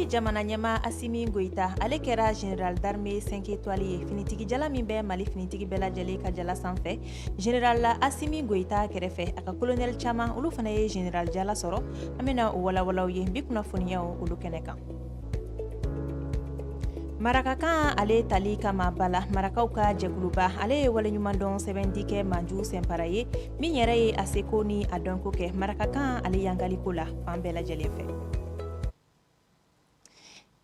Mali jamana ɲɛma Asimi Goïta ale kɛra général d'armée 5 étoiles ye finitigi jala min bɛ Mali finitigi bɛɛ lajɛlen ka jala sanfɛ. Général la Asimi Goïta kɛrɛfɛ a ka colonel caman olu fana ye général jala sɔrɔ. An bɛna o walawalaw ye bi kunnafoniyaw olu kɛnɛ kan. Marakakan ale tali kama bala marakaw ka jɛkuluba ale ye waleɲumandɔn sɛbɛndi kɛ Manju Sɛnpara ye min yɛrɛ ye a seko ni a dɔnko kɛ marakakan ale yangaliko la fan bɛɛ lajɛlen fɛ.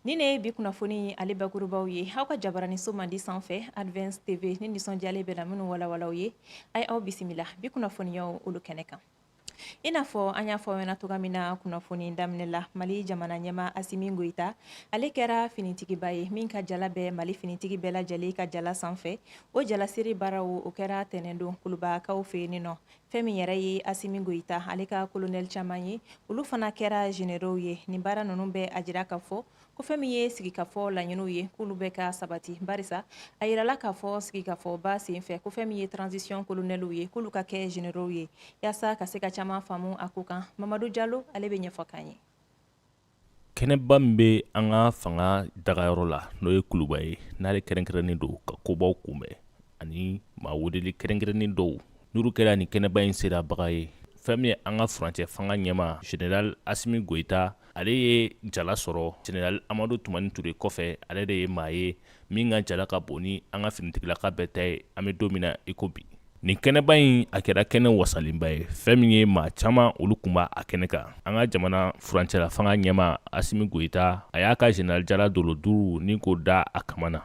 Ni ne bi kunnafoni ale bakurubaw ye aw ka jabarani so mandi sanfɛ Advance TV ni nisɔndiyalen bɛ na minnu walawalaw ye ay aw bisimila bi kunnafoniyaw olu kɛnɛ kan. I n'a fɔ an y'a fɔ ɲɛna toga min na kunnafoni daminɛ la Mali jamana ɲɛma Asimi Goïta ale kɛra finitigiba ye min ka jala bɛ Mali finitigi bɛɛ lajɛlen ka jala sanfɛ o jalasiri baaraw o kɛra tɛnɛndon kulubakaw fɛ yen nɔ fɛn min yɛrɛ ye Asimi Goïta ale ka colonel caman ye olu fana kɛra généraux ye nin baara ninnu bɛ a jira ka fɔ ko fɛn min ye sigikafɔ laɲiniw ye k'olu bɛ ka sabati barisa a yirala k'a fɔ sigikafɔba senfɛ ko fɛn min ye transition colonelw ye k'olu ka kɛ généraux ye yaasa ka se ka caman faamu a ko kan. Mamadu Jalo ale bɛ ɲɛfɔ kan ye. Kɛnɛba min bɛ an ka fanga dagayɔrɔ la n'o ye kuluba ye n'ale kɛrɛnkɛrɛnnen don ka kobaw kunbɛn ani maa weleli kɛrɛnkɛrɛnnen dɔw n'olu kɛra ni kɛnɛba in serabaga ye fɛn min ye an ka furancɛ fanga ɲɛma général Asimi Goïta ale ye jala sɔrɔ général Amadu Tumani Ture kɔfɛ ale de ye maa ye min ka jala ka bon ni an ka finitigilaka bɛɛ ta ye an bɛ don min na i ko bi. Nin kɛnɛba in a kɛra kɛnɛ wasalenba ye fɛn min ye maa caman olu kun b'a a kɛnɛ kan an ka jamana furancɛla fanga ɲɛma Asimi Goïta a y'a ka général jala dolo 5 ni k'o da a kama na.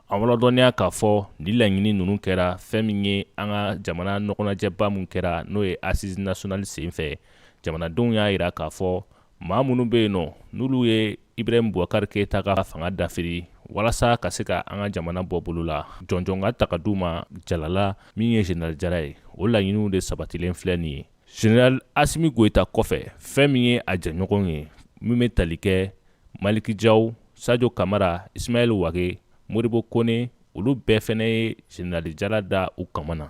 An waladɔniya k'a fɔ ni laɲini ninnu kɛra fɛn min ye an ka jamana ɲɔgɔnnajɛba mun kɛra n'o ye assise nationale senfɛ jamanadenw y'a yira k'a fɔ maa minnu bɛ yen nɔ n'olu ye Ibrahim Boubacar Keïta ka fanga dafiri walasa ka se ka an ka jamana bɔ bolo la jɔnjɔn ka ta ka d'u ma jalala min ye général jala ye o laɲiniw de sabatilen filɛ nin ye. Général Asimi Goïta kɔfɛ fɛn min ye a jɛɲɔgɔn ye min bɛ tali kɛ Maliki Jaw, Sadio Kamara, Ismaël Wage, Modibo Kone olu bɛɛ fɛnɛ ye général jala da u kama na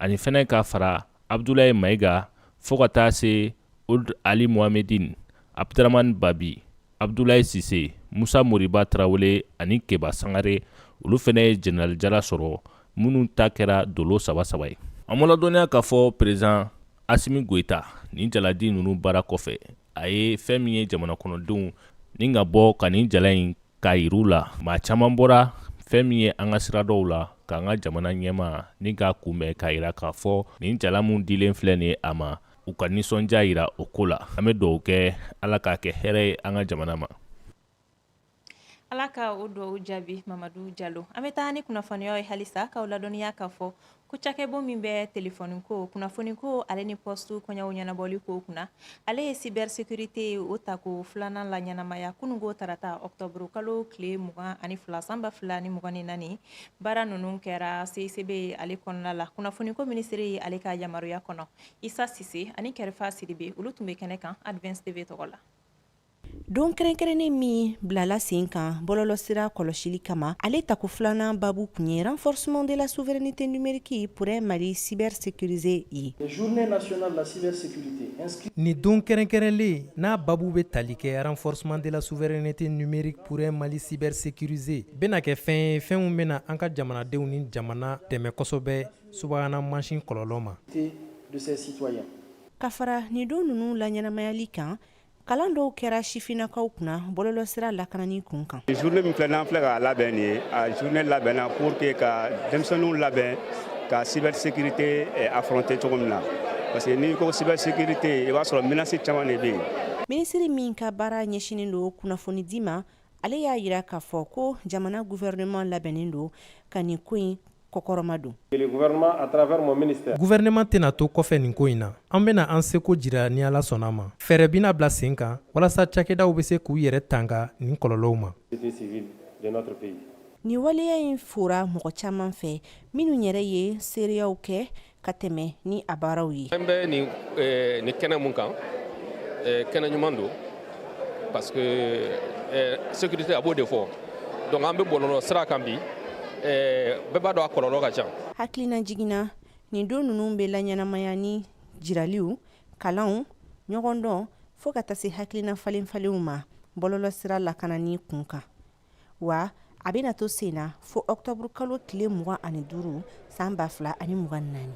ani fɛnɛ ka fara Abdoulaye Maïga fo ka taa se Ould Ali Mohamedine, Abdraman Babi, Abdoulaye Cissé, Musa Moriba Traoré ani Keba Sangare olu fɛnɛ ye général jala sɔrɔ minnu ta kɛra dolo 3 ye. An ma ladɔniya k'a fɔ président Asimi Goïta nin jaladi ninnu baara kɔfɛ a ye fɛn min ye jamana kɔnɔdenw ni ka bɔ ka nin jala in k'a yir'u la maa caman bɔra fɛn min ye an ka siradaw la k'an ka jamana ɲɛma ni k'a kunbɛn k'a yira k'a fɔ nin jala mun dilen filɛ nin ye a ma u ka nisɔndiya yira o ko la an bɛ dugawu kɛ ala k'a kɛ hɛrɛ ye an ka jamana ma. Ala ka o duwawu jaabi Mamadu Jalo. An bɛ taa ni kunnafoniyaw ye halisa k'aw ladɔniya k'a fɔ ko cakɛbɔ min bɛ telefɔni ko kunnafoni ko ale ni poste kɔɲɔw ɲɛnabɔli ko kunna ale ye cybersécurité o tako filanan la ɲɛnamaya kunungo tarata octobre kalo tile 22 sanba 2024 baara ninnu kɛra CICB ale kɔnɔna la kunnafoni ko ministre ye ale ka yamaruya kɔnɔ Isa Sise ani Kɛrɛfa Sidibe olu tun bɛ kɛnɛ kan Advance TV tɔgɔ la. Don kɛrɛnkɛrɛnnen min bilala sen kan bɔlɔlɔsira kɔlɔsili kama ale tako filanan babu kun ye renforcement de la souveraineté numérique pour un Mali cybersécurisé ye. Journée nationale de la cybersécurité ni don kɛrɛnkɛrɛnlen n'a babu bɛ tali kɛ renforcement de la souveraineté numérique pour un Mali cybersécurisé bɛna kɛ fɛn ye fɛnw bɛna an ka jamanadenw ni jamana dɛmɛ kosɛbɛ subahana mansin kɔlɔlɔ ma. de ses citoyens. Ka fara ni don ninnu la ɲɛnamayali kan kalan dɔw kɛra sifinnakaw kunna bɔlɔlɔsira lakanani kun kan. Journée min filɛ n'an filɛ k'a labɛn nin ye a journée labɛnna pour que ka denmisɛnninw labɛn ka cybersécurité affronter cogo min na parce que n'i ko cybersécurité i b'a sɔrɔ menace caman de bɛ yen. Minisiri min ka baara ɲɛsinen don kunnafoni di ma ale y'a yira k'a fɔ ko jamana gouvernement labɛnnen don ka nin ko in kɔkɔrɔma don. Le gouvernement à travers mon ministère. Gouvernement tɛna to kɔfɛ nin ko in na an bɛna an seko jira ni ala sɔnna ma fɛɛrɛ bɛna bila sen kan walasa cakɛdaw bɛ se k'u yɛrɛ tanga nin kɔlɔlɔw ma. Ni waleya in fora mɔgɔ caman fɛ minnu yɛrɛ ye seereyaw kɛ ka tɛmɛ ni a baaraw ye. An bɛ ni kɛnɛ mun kan kɛnɛ ɲuman don parce que sécurité a b'o de fɔ donc an bɛ bɔlɔlɔ sira kan bi bɛɛ b'a dɔn a kɔlɔlɔ ka ca. Hakilina jiginna nin don ninnu bɛ laɲɛnamaya ni jiraliw kalanw ɲɔgɔndɔn fo ka taa se hakilina falen-falenw ma bɔlɔlɔsira lakanani kun kan wa a bɛna to sen na fo octobre kalo tile 25 san 2024.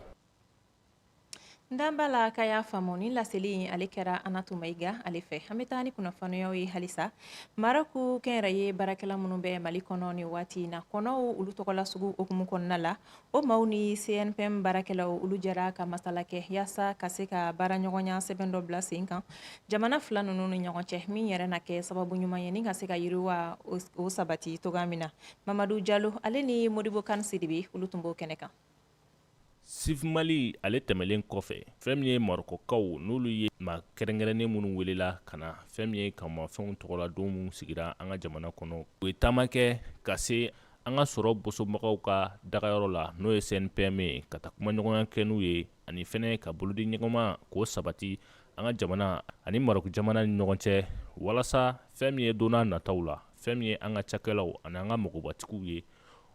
Ndamba la ka y'a faamu ni laseli ale kɛra Anatu Maiga ale fɛ. An bɛ taa ni kunnafoniyaw ye halisa. Maraku kɛnyɛrɛye baarakɛla minnu bɛ Mali kɔnɔ ni waati in na kɔnɔw olu tɔgɔla sugu okumu kɔnɔna la o maaw ni CNPM baarakɛlaw olu jɛra ka masala kɛ yaasa ka se ka baaraɲɔgɔnya sɛbɛn dɔ bila sen kan jamana fila ninnu ni ɲɔgɔn cɛ min yɛrɛ na kɛ sababu ɲuman ye ni ka se ka yiriwa o sabati toga min na. Mamadu Jalo ale ni Modibo Kan Sidibe olu tun b'o kɛnɛ kan. Sif Mali ale tɛmɛlen kɔfɛ fɛn min ye Marɔkɔkaw n'olu ye ma kɛrɛnkɛrɛnnen minnu welela ka na fɛn min ye kamafɛnw tɔgɔla don minnu sigira an ka jamana kɔnɔ u ye taama kɛ ka se an ka sɔrɔ bosomagaw ka dagayɔrɔ la n'o ye CNPM ye ka taa kumaɲɔgɔnya kɛ n'u ye ani fɛnɛ ka bolodi ɲɛgɔnma k'o sabati an ka jamana ani Marɔku jamana ni ɲɔgɔn cɛ walasa fɛn min ye donna nataw la fɛn min ye an ka cakɛlaw ani an ka mɔgɔbatigiw ye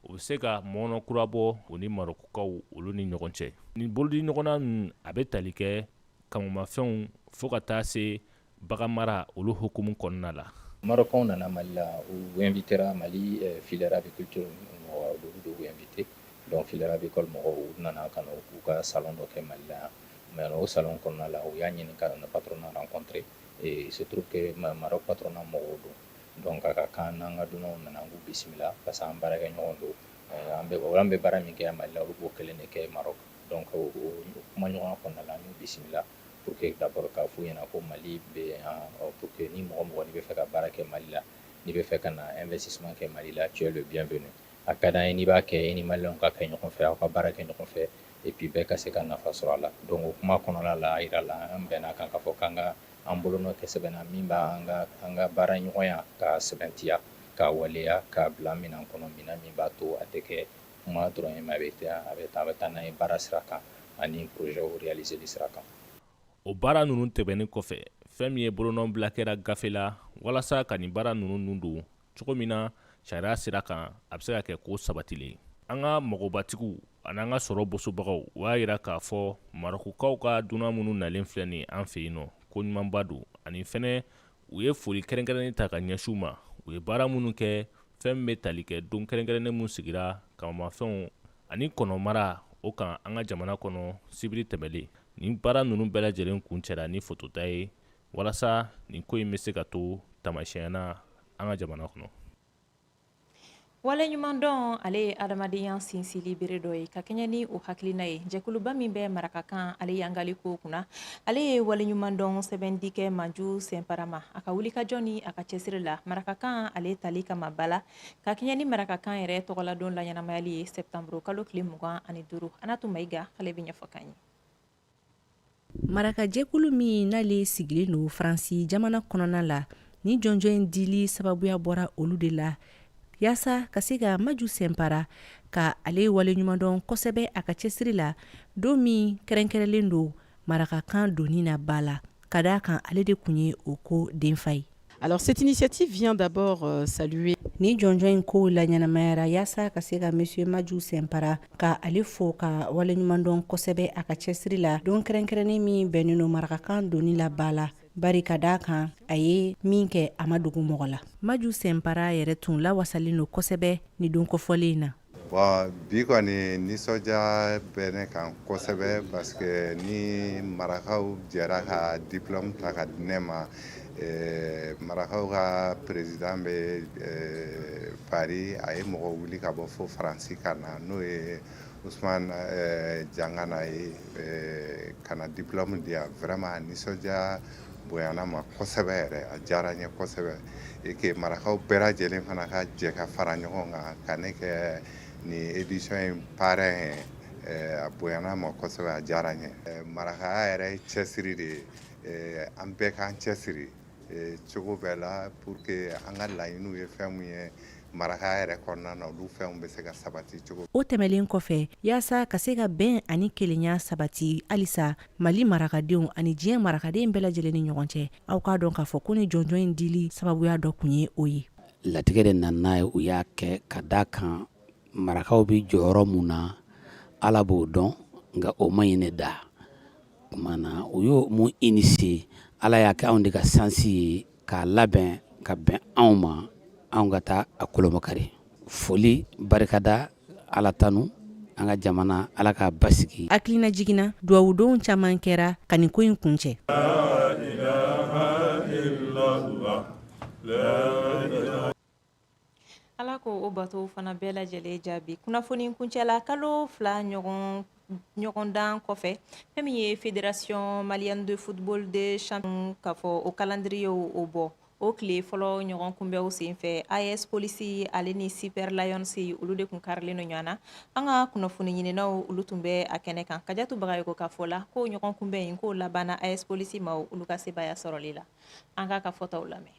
o bɛ se ka mɔnɔ kura bɔ o ni Marɔkukaw olu ni ɲɔgɔn cɛ. Ni bolodi ɲɔgɔnna ninnu a bɛ tali kɛ kamamafɛnw fo ka taa se bagan mara olu hukumu kɔnɔna la. Marocains nana Mali la ou invitera Mali filière aviculture mɔgɔw de invité donc filière avicole mɔgɔw nana ka na u ka salon dɔ kɛ Mali la mais au salon kɔnɔna la u y'a ɲini ka na patronat rencontrer et il se trouve que Maroc patronat mɔgɔw don donc a ka kan n'an ka dunanw nana an k'u bisimila parce que an baarakɛɲɔgɔn don an bɛ baara min kɛ Mali la olu b'o kelen de kɛ Maroc donc o kumaɲɔgɔnya kɔnɔna la an y'u bisimila pour que d'abord k'a f'u ɲɛna ko Mali bɛ yan pour que ni mɔgɔ n'i bɛ fɛ ka baara kɛ Mali la n'i bɛ fɛ ka na investissement kɛ Mali la tu es le bienvenu a ka d'an ye n'i b'a kɛ i ni Maliyɛnw ka kɛ ɲɔgɔn fɛ aw ka baara kɛ ɲɔgɔn fɛ et puis bɛɛ ka se ka nafa sɔrɔ a la donc o kuma kɔnɔna la a yira la an bɛnna kan k'a fɔ k'an ka an bolonɔ kɛ sɛbɛnna min b'a an ka baara ɲɔgɔnya ka sɛbɛntiya ka waleya ka bila minan kɔnɔ minan min b'a to a tɛ kɛ kuma dɔrɔn ye mais a bɛ taa n'a ye baara sira kan ani projet réaliseli sira kan. O baara ninnu tɛmɛnen kɔfɛ fɛn min ye bolonɔ bila kɛra gafe la walasa ka nin baara ninnu don cogo min na sariya sira kan a bɛ se ka kɛ ko sabatilen. An ka mɔgɔbatigiw ani an ka sɔrɔ bosobagaw u y'a yira k'a fɔ Marɔkukaw ka dunan minnu nalen filɛ nin an fɛ yen nɔ ko ɲumanba don ani fɛnɛ u ye foli kɛrɛnkɛrɛnnen ta ka ɲɛsin u ma u ye baara minnu kɛ fɛn min bɛ tali kɛ don kɛrɛnkɛrɛnnen minnu sigira kamamafɛnw ani kɔnɔmara o kan an ka jamana kɔnɔ sibiri tɛmɛlen nin baara ninnu bɛɛ lajɛlen kun cɛra ni fotota ye walasa nin ko in bɛ se ka to tamasiyɛnna an ka jamana kɔnɔ. Wale ɲuman dɔn ale ye adamadenya sinsili bere dɔ ye ka kɛɲɛ ni o hakilina ye jɛkuluba min bɛ marakakan ale yangali ko kunna ale ye wale ɲuman dɔn sɛbɛndi kɛ Maju Sɛnparama a ka wulikajɔ ni a ka cɛsiri la marakakan ale tali kama bala ka kɛɲɛ ni marakakan yɛrɛ tɔgɔladon la ɲɛnamayali ye septembre kalo tile 25 Anatu Maiga ale bɛ ɲɛfɔ kan ye. Marakajɛkulu min n'ale sigilen don Faransi jamana kɔnɔna la ni jɔnjɔn in dili sababuya bɔra olu de la yaasa ka se ka Maju Sɛnpara ka ale wale ɲuman dɔn kosɛbɛ a ka cɛsiri la don min kɛrɛnkɛrɛnlen don marakakan doni na ba la ka d'a kan ale de kun ye o ko denfa ye. Alors cette initiative vient d'abord saluer ni jɔnjɔn in ko la ɲɛnamayara yaasa ka se ka Monsieur Maju Sɛnpara ka ale fo ka wale ɲuman dɔn kosɛbɛ a ka cɛsiri la don kɛrɛnkɛrɛnnen min bɛnnen don marakakan doni la ba la bari ka d'a kan a ye min kɛ a ma dogo mɔgɔ la. Maju Sɛnpara yɛrɛ tun lawasalen don kosɛbɛ ni don kɔfɔlen na. Bi kɔni nisɔndiya bɛ ne kan kosɛbɛ parce que ni marakaw jɛra ka diplôme ta ka di ne ma marakaw ka président bɛ Paris a ye mɔgɔ wuli ka bɔ fo Faransi ka na n'o ye Ousmane Jangana ye ka na diplôme di yan vraiment nisɔndiya bonyana ma kosɛbɛ yɛrɛ a diyara n ye kosɛbɛ et que marakaw bɛɛ lajɛlen fana ka jɛ ka fara ɲɔgɔn kan ka ne kɛ ni édition in parrain a bonyana ma kosɛbɛ a diyara n ye marakaya yɛrɛ ye cɛsiri de ye an bɛɛ k'an cɛsiri cogo bɛɛ la pour que an ka laɲiniw ye fɛn min ye marakaya yɛrɛ kɔnɔna na olu fɛnw bɛ se ka sabati cogo. O tɛmɛlen kɔfɛ yaasa ka se ka bɛn ani kelenya sabati halisa Mali marakadenw ani diɲɛ marakaden bɛɛ lajɛlen ni ɲɔgɔn cɛ aw k'a dɔn k'a fɔ ko ni jɔnjɔn in dili sababuya dɔ kun ye o ye. Latigɛ de nana n'a ye u y'a kɛ ka d'a kan marakaw bɛ jɔyɔrɔ mun na Ala b'o dɔn nka o ma ɲi ne da kumana u y'o mun initier Ala y'a kɛ anw de ka sansi ye k'a labɛn ka bɛn anw ma anw ka taa a kolomakari foli barikada ala tanu an ka jamana ala k'a basigi. Hakilina jiginna duwawudenw caman kɛra ka nin ko in kuncɛ. Ala ko o bato fana bɛɛ lajɛlen jaabi. Kunnafoni kuncɛla kalo 2 ɲɔgɔndan kɔfɛ fɛn min ye Fédération Malienne de Football de Champions k'a fɔ o calendrier o bɔ o tile fɔlɔ ɲɔgɔn kunbɛw senfɛ AS Police ale ni Super Lions olu de kun karilen no ɲɔgɔn na. An ka kunnafoni ɲininaw olu tun bɛ a kɛnɛ kan. Kajatu Bagayoko ka fɔ la ko ɲɔgɔn kunbɛn in ko labanna AS Police ma olu ka sebaya sɔrɔli la. An ka fɔtaw lamɛn.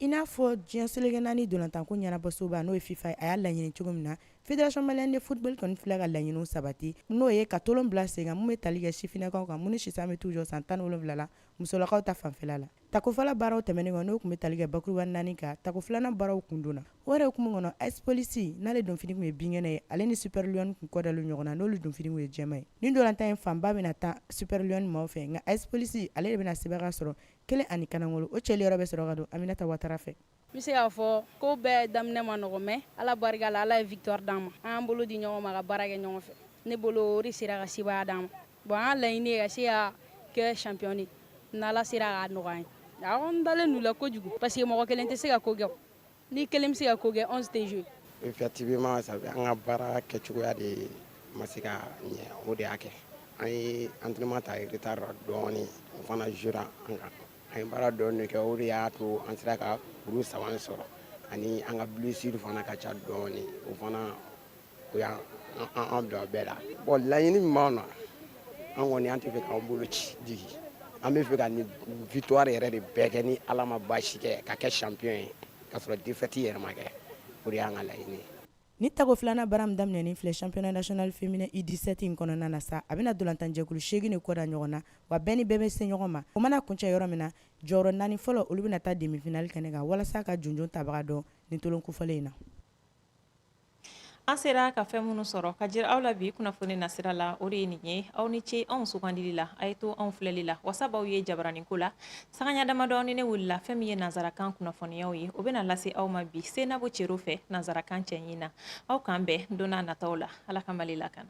I n'a fɔ diɲɛ seleke naani dolantanko ɲɛnabɔsoba n'o ye FIFA a y'a laɲini cogo min na Fédération Malienne de Football kɔni filɛ ka laɲiniw sabati n'o ye ka tolon bila sen kan mun bɛ tali kɛ sifinnakaw kan mun ni sisan bɛ toujours san 17 la musolakaw ta fanfɛla la. Takofɔla baaraw tɛmɛnen kɔ n'o tun bɛ tali kɛ bakuruba 4 kan tako filanan baaraw kun donna o yɛrɛ hukumu kɔnɔ AS Police n'ale donfini kun ye binkɛnɛ ye ale ni Super Lions kun kɔdalen ɲɔgɔn na n'olu donfini kun ye jɛma ye ni dolantan in fanba bɛna taa Super Lions maaw fɛ nka AS Police ale de bɛna sɛbɛnka sɔrɔ kelen ani kanangolo o cɛli yɔrɔ bɛ sɔrɔ ka don Aminata Watara fɛ. N bɛ se k'a fɔ ko bɛɛ daminɛ ma nɔgɔ mais ala barika la ala ye victoire d'an ma an y'an bolo di ɲɔgɔn ma ka baara kɛ ɲɔgɔn fɛ ne bolo o de sera ka sebaya d'an ma bon an laɲini ye ka se ka kɛ champion ye n'ala sera k'a nɔgɔya an ye a kɔni dalen d'u la kojugu parce que mɔgɔ kelen tɛ se ka ko kɛ ni kelen bɛ se ka ko kɛ 11 tɛ jouer. Effectivement ça fait an ka baara kɛcogoya de ma se ka ɲɛ o de y'a kɛ an ye entraînement ta retard dɔɔni o fana jouera an kan. An ye baara dɔɔni kɛ o de y'a to an sera ka kuru 3 sɔrɔ ani an ka blessure fana ka ca dɔɔni o fana o y'an bila bɛɛ la. Bon laɲini min b'an na an kɔni an tɛ fɛ k'an bolo ci jigi an bɛ fɛ ka ni victoire yɛrɛ de bɛɛ kɛ ni ala ma baasi kɛ ka kɛ champion ye ka sɔrɔ défaite yɛrɛ ma kɛ o de y'an ka laɲini ye. Ni tako filanan baara min daminɛnen filɛ championnat national féminin U17 in kɔnɔna na sa a bɛna dolantan jɛkulu 8 de kɔda ɲɔgɔn na wa bɛɛ ni bɛɛ bɛ se ɲɔgɔn ma o mana kuncɛ yɔrɔ min na jɔyɔrɔ 4 fɔlɔ olu bɛna taa demi-finale kɛnɛ kan walasa ka jonjon tabaga dɔn nin tolon kofɔlen in na. An sera ka fɛn minnu sɔrɔ ka jira aw la bi kunnafoni nasira la o de ye nin ye aw ni ce anw sugandili la a ye to anw filɛli la wasabaw ye jabarani ko la sagaɲa damadɔ ni ne wulila fɛn min ye nanzarakan kunnafoniyaw ye o bɛna lase aw ma bi Senabo Cero fɛ nanzarakan cɛɲi na aw kan bɛn don n'a nataw la ala ka Mali lakana.